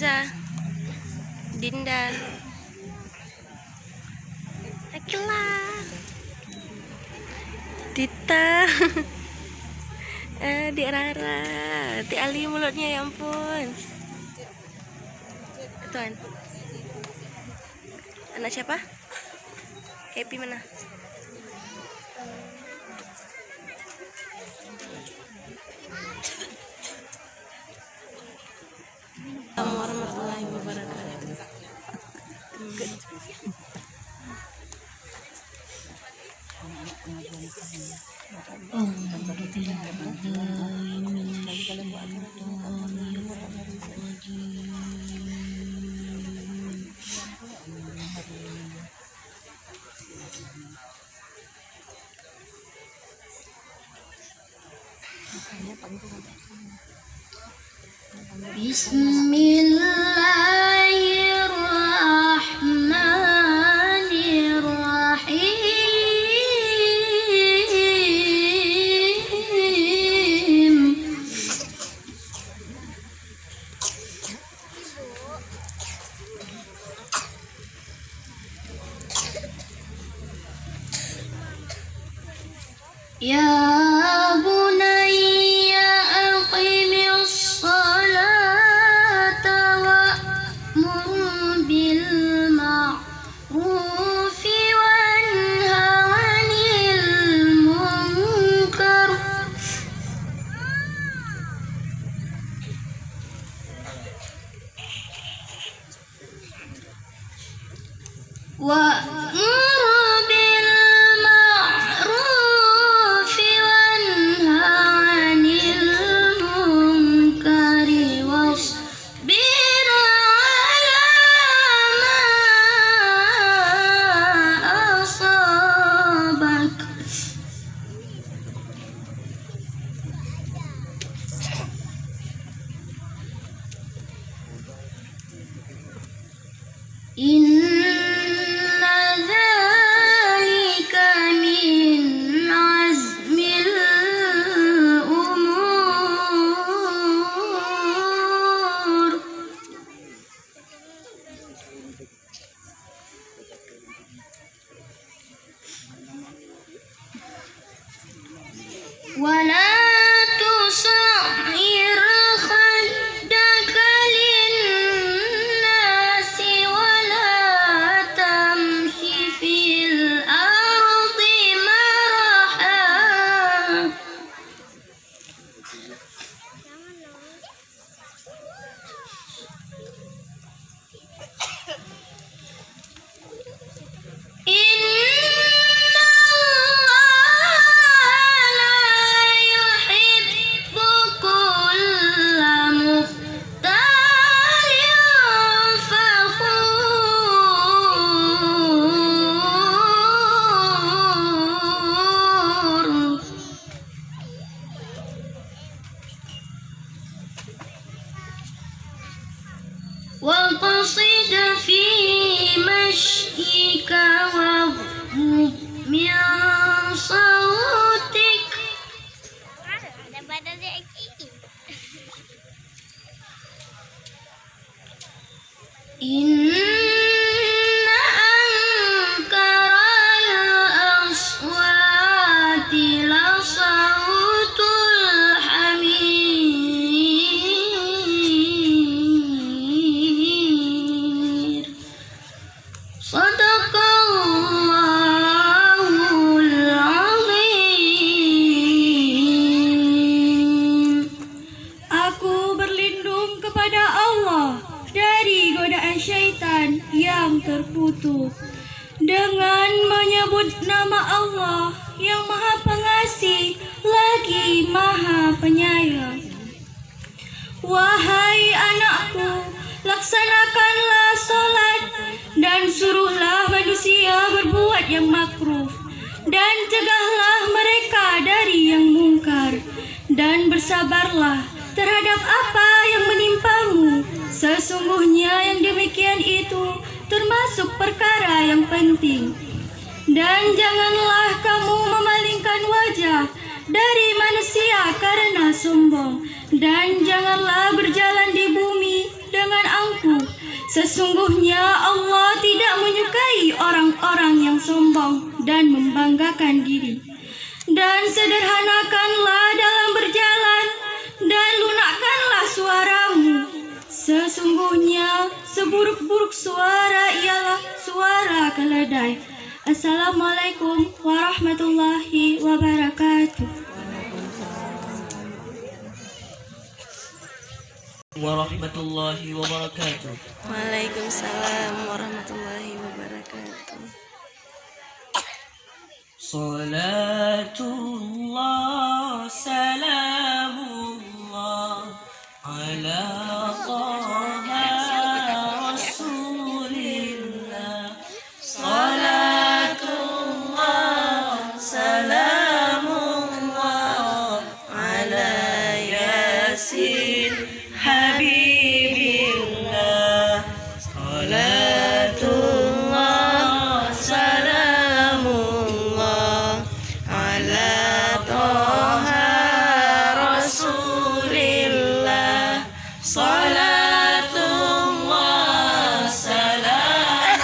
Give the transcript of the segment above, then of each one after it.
Hamzah, Dinda, Akila, Tita, Adik Rara, Adik Ali mulutnya, ya ampun. Tuan, anak siapa? Happy mana? Assalamualaikum warahmatullahi wabarakatuh. Bismillahirrahmanirrahim. Ya bunayya aqimis salata wa'mur bil ma'rufi wanha 'anil munkar wa'mur bil ma'rufi wanha 'anil munkari wasbir 'ala ma asabak. Inna dzalika min azmil umur. Wala tusa'ir khaddaka linnasi wala tamshi fil ardi maraha. Inna Allaha la yuhibbu kulla mukhtalin fakhur. وَاقْصِدْ فِي مَشْيِكَ وَاغْضُضْ مِنْ صَوْتِكَ. Inna ankaral aswati la sautul hamir. Sadaqallahul azim. Aku berlindung kepada Allah dari godaan syaitan yang terkutuk dengan menyebut nama Allah yang Maha Pengasih lagi Maha Penyayang. Wahai anakku, laksanakanlah solat dan suruhlah manusia berbuat yang makruh dan cegahlah mereka dari yang mungkar dan bersabarlah terhadap apa yang menimpamu. Sesungguhnya yang demikian itu termasuk perkara yang penting. Dan janganlah kamu memalingkan wajah dari manusia karena sombong, dan janganlah berjalan di bumi dengan angkuh. Sesungguhnya Allah tidak menyukai orang-orang yang sombong dan membanggakan diri. Dan sederhanakanlah dalam berjalan, dan lunakkanlah suaramu. Sesungguhnya seburuk-buruk suara ialah suara keledai. Assalamualaikum warahmatullahi wabarakatuh. Warahmatullahi wabarakatuh. Waalaikumsalam warahmatullahi wabarakatuh. Salatullah salamullah ala taha rasulillah. Salatullah salamullah ala yasin habibillah. Salatullah salamullah ala taha rasulillah. Salatullah salamullah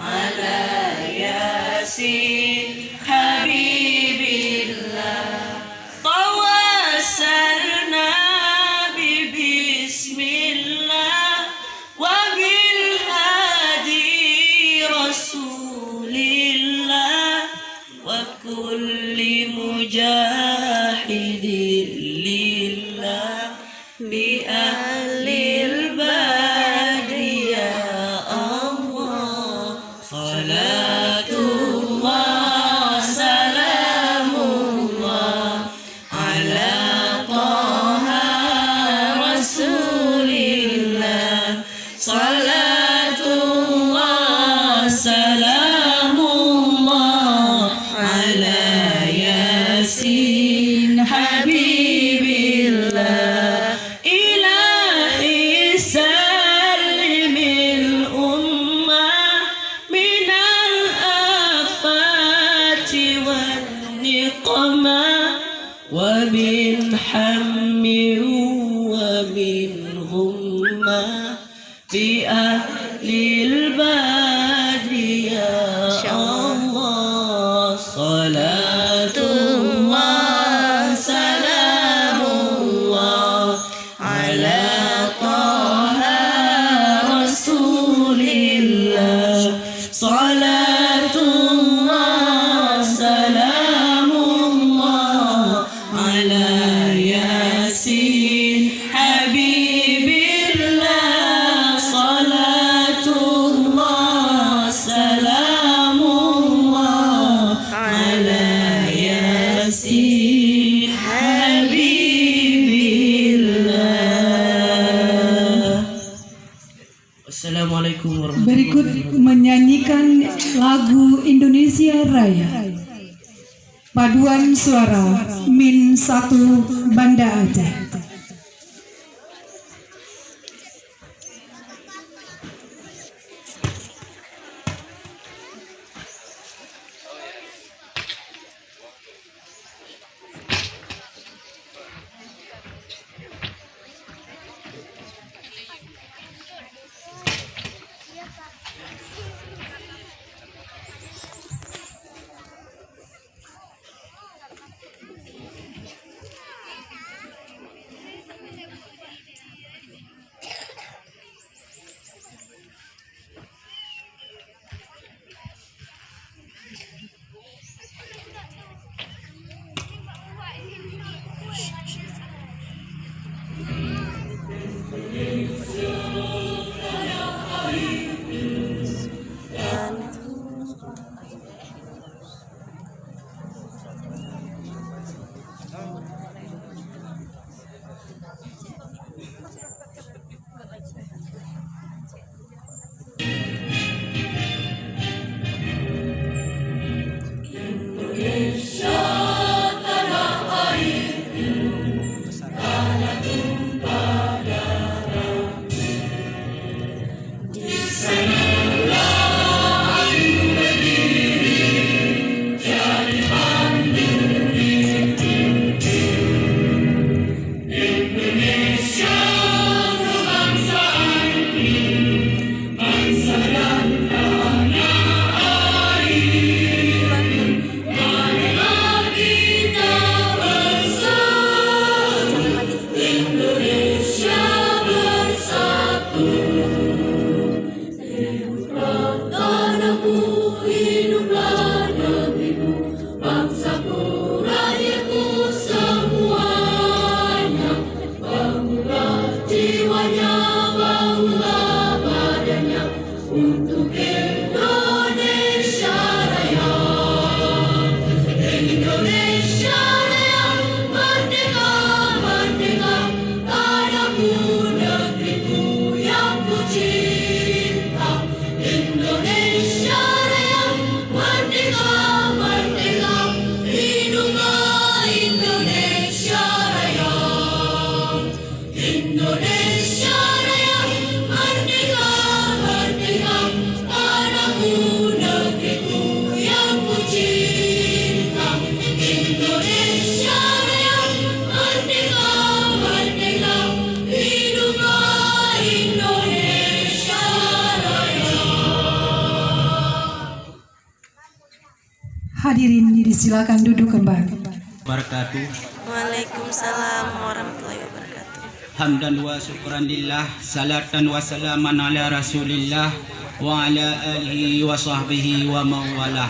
ala yasin habibillah. Tawassalna bismillah wa bil hadi rasulillah wa kulli mujahidin lillah bi ahlil badri ya Allah. Salatullah salamullah ala taha rasulillah. Salatullah salamullah ala yasin habibillah. Ilahi salimil ummah minal afati wan niqmah wa min hammi wa min ghummah bi ahlil badri ya Allah. Salatullah salamullah ala taha rasulillah. Salatullah salamullah ala yasin habibillah. Salatullah salamullah ala yasin habibillah. Assalamualaikum warahmatullahi Berikut menyanyikan lagu Indonesia Raya. Paduan suara Min 1 Banda Aceh. Di sanalah Ayu berdiri. untuk Indonesia Raya. Indonesia Raya, merdeka, merdeka, tanahku, negeriku yang ku cinta. Indonesia Raya, merdeka, merdeka, hiduplah Indonesia Raya. Indonesia Raya, merdeka, merdeka, tanahku, negeriku yang ku cinta. Indonesia Raya, merdeka, merdeka, hiduplah Indonesia Raya. Hadirin disilakan duduk kembali. Barakatuh. Waalaikumsalam warahmatullahi wabarakatuh. Hamdan wa syukran lillah, salatan wa salaman ala rasulillah wa ala alihi wa sahbihi wa mawalah.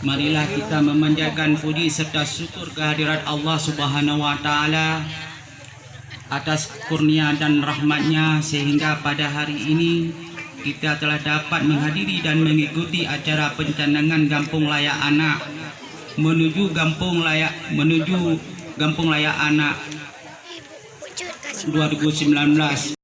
Marilah kita memanjatkan puji serta syukur kehadirat Allah Subhanahu wa taala atas kurnia dan rahmatnya sehingga pada hari ini kita telah dapat menghadiri dan mengikuti acara pencanangan Kampung Layak Anak menuju Kampung Layak Anak 2019.